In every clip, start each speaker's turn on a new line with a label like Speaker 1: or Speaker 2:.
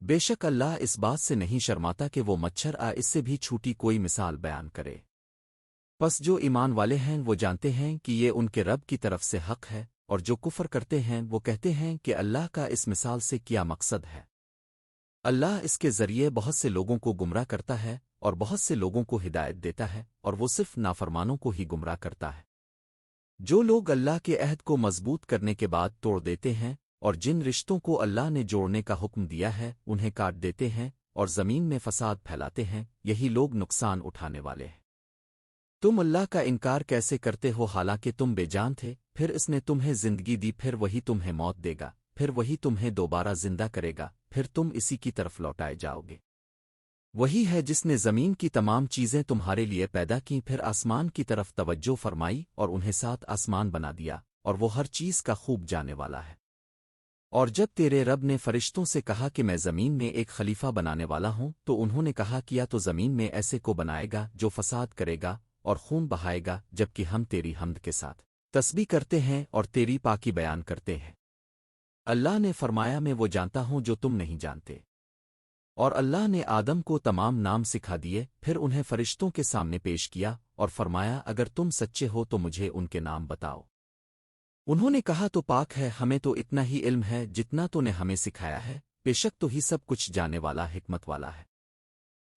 Speaker 1: بے شک اللہ اس بات سے نہیں شرماتا کہ وہ مچھر اس سے بھی چھوٹی کوئی مثال بیان کرے۔ پس جو ایمان والے ہیں وہ جانتے ہیں کہ یہ ان کے رب کی طرف سے حق ہے، اور جو کفر کرتے ہیں وہ کہتے ہیں کہ اللہ کا اس مثال سے کیا مقصد ہے۔ اللہ اس کے ذریعے بہت سے لوگوں کو گمراہ کرتا ہے اور بہت سے لوگوں کو ہدایت دیتا ہے، اور وہ صرف نافرمانوں کو ہی گمراہ کرتا ہے۔ جو لوگ اللہ کے عہد کو مضبوط کرنے کے بعد توڑ دیتے ہیں اور جن رشتوں کو اللہ نے جوڑنے کا حکم دیا ہے انہیں کاٹ دیتے ہیں اور زمین میں فساد پھیلاتے ہیں، یہی لوگ نقصان اٹھانے والے ہیں۔ تم اللہ کا انکار کیسے کرتے ہو حالانکہ تم بے جان تھے؟ پھر اس نے تمہیں زندگی دی، پھر وہی تمہیں موت دے گا، پھر وہی تمہیں دوبارہ زندہ کرے گا، پھر تم اسی کی طرف لوٹائے جاؤ گے۔ وہی ہے جس نے زمین کی تمام چیزیں تمہارے لیے پیدا کیں، پھر آسمان کی طرف توجہ فرمائی اور انہیں سات آسمان بنا دیا، اور وہ ہر چیز کا خوب جانے والا ہے۔ اور جب تیرے رب نے فرشتوں سے کہا کہ میں زمین میں ایک خلیفہ بنانے والا ہوں، تو انہوں نے کہا کیا تو زمین میں ایسے کو بنائے گا جو فساد کرے گا اور خون بہائے گا، جبکہ ہم تیری حمد کے ساتھ تسبیح کرتے ہیں اور تیری پاکی بیان کرتے ہیں۔ اللہ نے فرمایا میں وہ جانتا ہوں جو تم نہیں جانتے۔ اور اللہ نے آدم کو تمام نام سکھا دیے، پھر انہیں فرشتوں کے سامنے پیش کیا اور فرمایا اگر تم سچے ہو تو مجھے ان کے نام بتاؤ۔ انہوں نے کہا تو پاک ہے، ہمیں تو اتنا ہی علم ہے جتنا تو نے ہمیں سکھایا ہے، بے شک تو ہی سب کچھ جانے والا حکمت والا ہے۔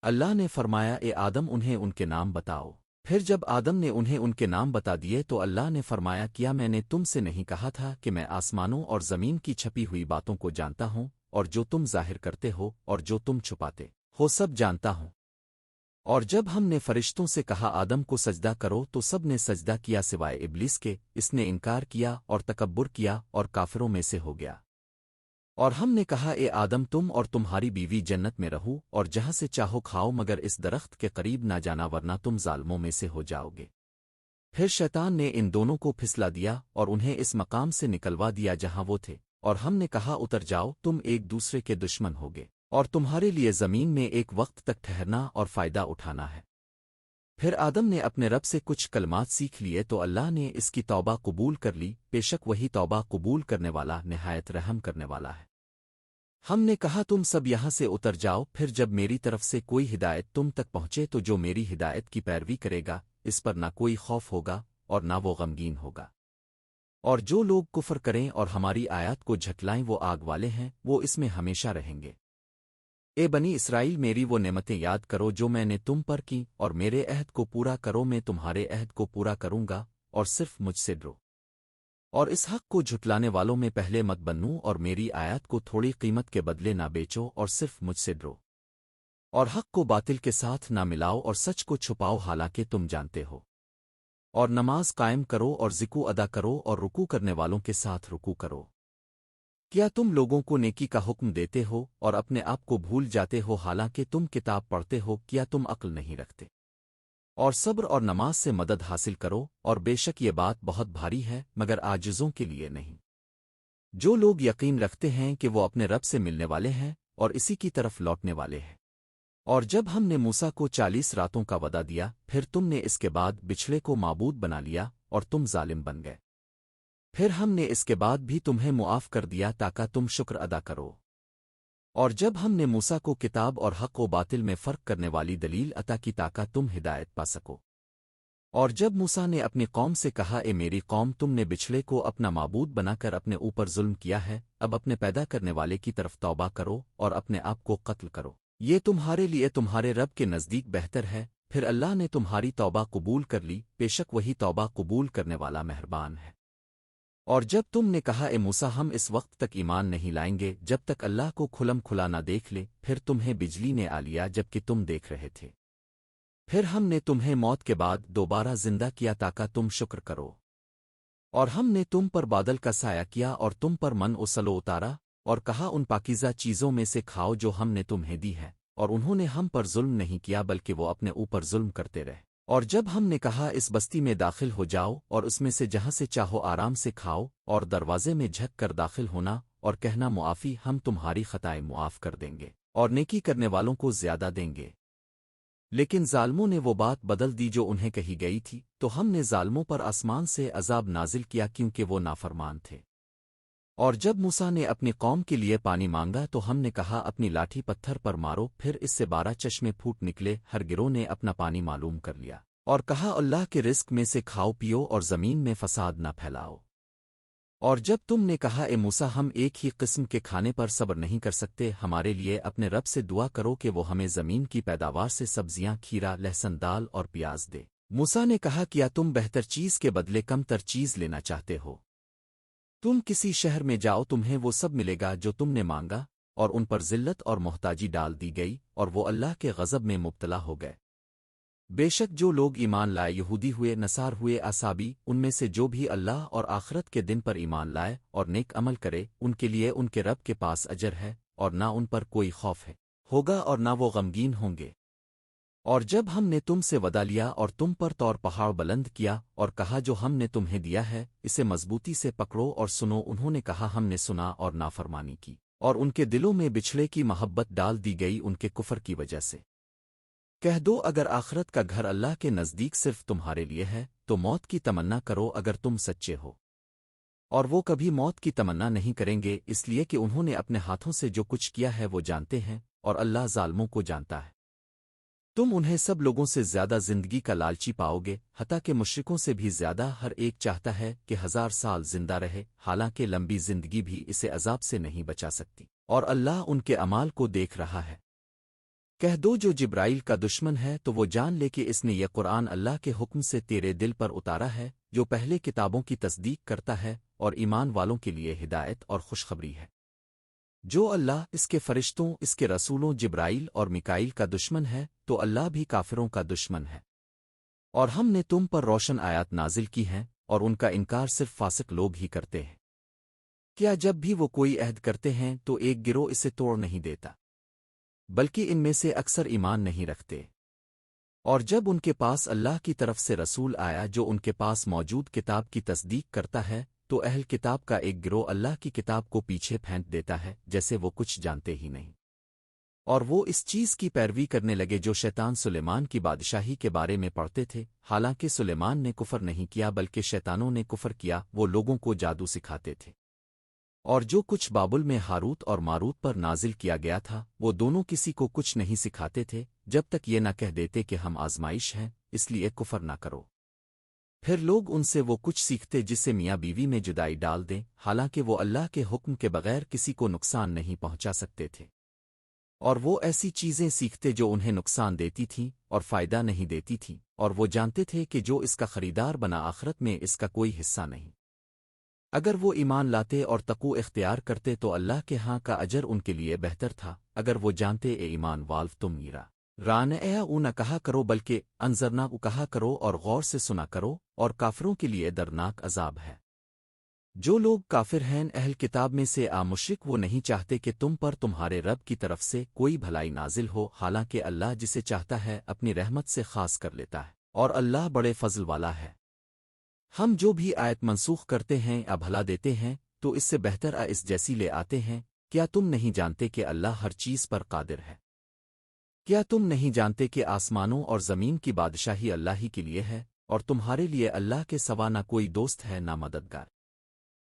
Speaker 1: اللہ نے فرمایا اے آدم انہیں ان کے نام بتاؤ۔ پھر جب آدم نے انہیں ان کے نام بتا دیے تو اللہ نے فرمایا کیا میں نے تم سے نہیں کہا تھا کہ میں آسمانوں اور زمین کی چھپی ہوئی باتوں کو جانتا ہوں، اور جو تم ظاہر کرتے ہو اور جو تم چھپاتے ہو سب جانتا ہوں۔ اور جب ہم نے فرشتوں سے کہا آدم کو سجدہ کرو تو سب نے سجدہ کیا سوائے ابلیس کے، اس نے انکار کیا اور تکبر کیا اور کافروں میں سے ہو گیا۔ اور ہم نے کہا اے آدم تم اور تمہاری بیوی جنت میں رہو اور جہاں سے چاہو کھاؤ مگر اس درخت کے قریب نہ جانا ورنہ تم ظالموں میں سے ہو جاؤ گے۔ پھر شیطان نے ان دونوں کو پھسلا دیا اور انہیں اس مقام سے نکلوا دیا جہاں وہ تھے، اور ہم نے کہا اتر جاؤ تم ایک دوسرے کے دشمن ہوگے، اور تمہارے لیے زمین میں ایک وقت تک ٹھہرنا اور فائدہ اٹھانا ہے۔ پھر آدم نے اپنے رب سے کچھ کلمات سیکھ لیے تو اللہ نے اس کی توبہ قبول کر لی، بے شک وہی توبہ قبول کرنے والا نہایت رحم کرنے والا ہے۔ ہم نے کہا تم سب یہاں سے اتر جاؤ، پھر جب میری طرف سے کوئی ہدایت تم تک پہنچے تو جو میری ہدایت کی پیروی کرے گا اس پر نہ کوئی خوف ہوگا اور نہ وہ غمگین ہوگا۔ اور جو لوگ کفر کریں اور ہماری آیات کو جھٹلائیں وہ آگ والے ہیں، وہ اس میں ہمیشہ رہیں گے۔ اے بنی اسرائیل میری وہ نعمتیں یاد کرو جو میں نے تم پر کی، اور میرے عہد کو پورا کرو، میں تمہارے عہد کو پورا کروں گا، اور صرف مجھ سے ڈرو۔ اور اس حق کو جھٹلانے والوں میں پہلے مت بنو اور میری آیات کو تھوڑی قیمت کے بدلے نہ بیچو، اور صرف مجھ سے ڈرو۔ اور حق کو باطل کے ساتھ نہ ملاؤ اور سچ کو چھپاؤ حالانکہ تم جانتے ہو۔ اور نماز قائم کرو اور ذکو ادا کرو اور رکوع کرنے والوں کے ساتھ رکوع کرو۔ کیا تم لوگوں کو نیکی کا حکم دیتے ہو اور اپنے آپ کو بھول جاتے ہو حالانکہ تم کتاب پڑھتے ہو؟ کیا تم عقل نہیں رکھتے؟ اور صبر اور نماز سے مدد حاصل کرو، اور بے شک یہ بات بہت بھاری ہے مگر عاجزوں کے لیے نہیں۔ جو لوگ یقین رکھتے ہیں کہ وہ اپنے رب سے ملنے والے ہیں اور اسی کی طرف لوٹنے والے ہیں۔ اور جب ہم نے موسیٰ کو 40 راتوں کا وعدہ دیا، پھر تم نے اس کے بعد بچھڑے کو معبود بنا لیا اور تم ظالم بن گئے۔ پھر ہم نے اس کے بعد بھی تمہیں معاف کر دیا تاکہ تم شکر ادا کرو۔ اور جب ہم نے موسیٰ کو کتاب اور حق و باطل میں فرق کرنے والی دلیل عطا کی تاکہ تم ہدایت پا سکو۔ اور جب موسیٰ نے اپنی قوم سے کہا اے میری قوم تم نے بچھڑے کو اپنا معبود بنا کر اپنے اوپر ظلم کیا ہے، اب اپنے پیدا کرنے والے کی طرف توبہ کرو اور اپنے آپ کو قتل کرو، یہ تمہارے لیے تمہارے رب کے نزدیک بہتر ہے۔ پھر اللہ نے تمہاری توبہ قبول کر لی، بے شک وہی توبہ قبول کرنے والا مہربان ہے۔ اور جب تم نے کہا اے موسیٰ ہم اس وقت تک ایمان نہیں لائیں گے جب تک اللہ کو کھلم کھلا نہ دیکھ لے، پھر تمہیں بجلی نے آ لیا جبکہ تم دیکھ رہے تھے۔ پھر ہم نے تمہیں موت کے بعد دوبارہ زندہ کیا تاکہ تم شکر کرو۔ اور ہم نے تم پر بادل کا سایہ کیا اور تم پر من و سلو اتارا، اور کہا ان پاکیزہ چیزوں میں سے کھاؤ جو ہم نے تمہیں دی ہے، اور انہوں نے ہم پر ظلم نہیں کیا بلکہ وہ اپنے اوپر ظلم کرتے رہے۔ اور جب ہم نے کہا اس بستی میں داخل ہو جاؤ اور اس میں سے جہاں سے چاہو آرام سے کھاؤ، اور دروازے میں جھک کر داخل ہونا اور کہنا معافی، ہم تمہاری خطائیں معاف کر دیں گے اور نیکی کرنے والوں کو زیادہ دیں گے۔ لیکن ظالموں نے وہ بات بدل دی جو انہیں کہی گئی تھی، تو ہم نے ظالموں پر آسمان سے عذاب نازل کیا کیونکہ وہ نافرمان تھے۔ اور جب موسیٰ نے اپنی قوم کے لیے پانی مانگا تو ہم نے کہا اپنی لاٹھی پتھر پر مارو، پھر اس سے 12 چشمے پھوٹ نکلے، ہر گروہ نے اپنا پانی معلوم کر لیا، اور کہا اللہ کے رزق میں سے کھاؤ پیو اور زمین میں فساد نہ پھیلاؤ۔ اور جب تم نے کہا اے موسیٰ ہم ایک ہی قسم کے کھانے پر صبر نہیں کر سکتے، ہمارے لیے اپنے رب سے دعا کرو کہ وہ ہمیں زمین کی پیداوار سے سبزیاں، کھیرا، لہسن، دال اور پیاز دے۔ موسیٰ نے کہا کیا تم بہتر چیز کے بدلے کم تر چیز لینا چاہتے ہو؟ تم کسی شہر میں جاؤ، تمہیں وہ سب ملے گا جو تم نے مانگا، اور ان پر ذلت اور محتاجی ڈال دی گئی، اور وہ اللہ کے غضب میں مبتلا ہو گئے۔ بے شک جو لوگ ایمان لائے، یہودی ہوئے، نصار ہوئے، اعصابی، ان میں سے جو بھی اللہ اور آخرت کے دن پر ایمان لائے اور نیک عمل کرے، ان کے لیے ان کے رب کے پاس اجر ہے، اور نہ ان پر کوئی خوف ہے ہوگا اور نہ وہ غمگین ہوں گے۔ اور جب ہم نے تم سے وعدہ لیا اور تم پر طور پہاڑ بلند کیا اور کہا جو ہم نے تمہیں دیا ہے اسے مضبوطی سے پکڑو اور سنو، انہوں نے کہا ہم نے سنا اور نافرمانی کی، اور ان کے دلوں میں بچھڑے کی محبت ڈال دی گئی ان کے کفر کی وجہ سے۔ کہہ دو اگر آخرت کا گھر اللہ کے نزدیک صرف تمہارے لیے ہے تو موت کی تمنا کرو اگر تم سچے ہو، اور وہ کبھی موت کی تمنا نہیں کریں گے، اس لیے کہ انہوں نے اپنے ہاتھوں سے جو کچھ کیا ہے وہ جانتے ہیں، اور اللہ ظالموں کو جانتا ہے۔ تم انہیں سب لوگوں سے زیادہ زندگی کا لالچی پاؤ گے، حتیٰ کہ مشرکوں سے بھی زیادہ، ہر ایک چاہتا ہے کہ 1000 سال زندہ رہے، حالانکہ لمبی زندگی بھی اسے عذاب سے نہیں بچا سکتی، اور اللہ ان کے اعمال کو دیکھ رہا ہے۔ کہہ دو جو جبرائیل کا دشمن ہے تو وہ جان لے کہ اس نے یہ قرآن اللہ کے حکم سے تیرے دل پر اتارا ہے، جو پہلے کتابوں کی تصدیق کرتا ہے اور ایمان والوں کے لیے ہدایت اور خوشخبری ہے۔ جو اللہ، اس کے فرشتوں، اس کے رسولوں جبرائیل اور میکائیل کا دشمن ہے تو اللہ بھی کافروں کا دشمن ہے۔ اور ہم نے تم پر روشن آیات نازل کی ہیں، اور ان کا انکار صرف فاسق لوگ ہی کرتے ہیں۔ کیا جب بھی وہ کوئی عہد کرتے ہیں تو ایک گروہ اسے توڑ نہیں دیتا، بلکہ ان میں سے اکثر ایمان نہیں رکھتے؟ اور جب ان کے پاس اللہ کی طرف سے رسول آیا جو ان کے پاس موجود کتاب کی تصدیق کرتا ہے، تو اہل کتاب کا ایک گروہ اللہ کی کتاب کو پیچھے پھینک دیتا ہے جیسے وہ کچھ جانتے ہی نہیں، اور وہ اس چیز کی پیروی کرنے لگے جو شیطان سلیمان کی بادشاہی کے بارے میں پڑھتے تھے، حالانکہ سلیمان نے کفر نہیں کیا بلکہ شیطانوں نے کفر کیا، وہ لوگوں کو جادو سکھاتے تھے۔ اور جو کچھ بابل میں ہاروت اور ماروت پر نازل کیا گیا تھا وہ دونوں کسی کو کچھ نہیں سکھاتے تھے جب تک یہ نہ کہہ دیتے کہ ہم آزمائش ہیں، اس لیے کفر نہ کرو۔ پھر لوگ ان سے وہ کچھ سیکھتے جس سے میاں بیوی میں جدائی ڈال دیں، حالانکہ وہ اللہ کے حکم کے بغیر کسی کو نقصان نہیں پہنچا سکتے تھے، اور وہ ایسی چیزیں سیکھتے جو انہیں نقصان دیتی تھیں اور فائدہ نہیں دیتی تھیں، اور وہ جانتے تھے کہ جو اس کا خریدار بنا آخرت میں اس کا کوئی حصہ نہیں۔ اگر وہ ایمان لاتے اور تقوی اختیار کرتے تو اللہ کے ہاں کا اجر ان کے لیے بہتر تھا، اگر وہ جانتے اے ایمان والو تم میرا رانعہ او نہ کہا کرو بلکہ انظرنا او کہا کرو، اور غور سے سنا کرو، اور کافروں کے لیے دردناک عذاب ہے۔ جو لوگ کافر ہیں اہل کتاب میں سے مشرک، وہ نہیں چاہتے کہ تم پر تمہارے رب کی طرف سے کوئی بھلائی نازل ہو، حالانکہ اللہ جسے چاہتا ہے اپنی رحمت سے خاص کر لیتا ہے، اور اللہ بڑے فضل والا ہے۔ ہم جو بھی آیت منسوخ کرتے ہیں یا بھلا دیتے ہیں تو اس سے بہتر اس جیسی لے آتے ہیں۔ کیا تم نہیں جانتے کہ اللہ ہر چیز پر قادر ہے؟ کیا تم نہیں جانتے کہ آسمانوں اور زمین کی بادشاہی اللہ ہی کے لیے ہے، اور تمہارے لیے اللہ کے سوا نہ کوئی دوست ہے نہ مددگار؟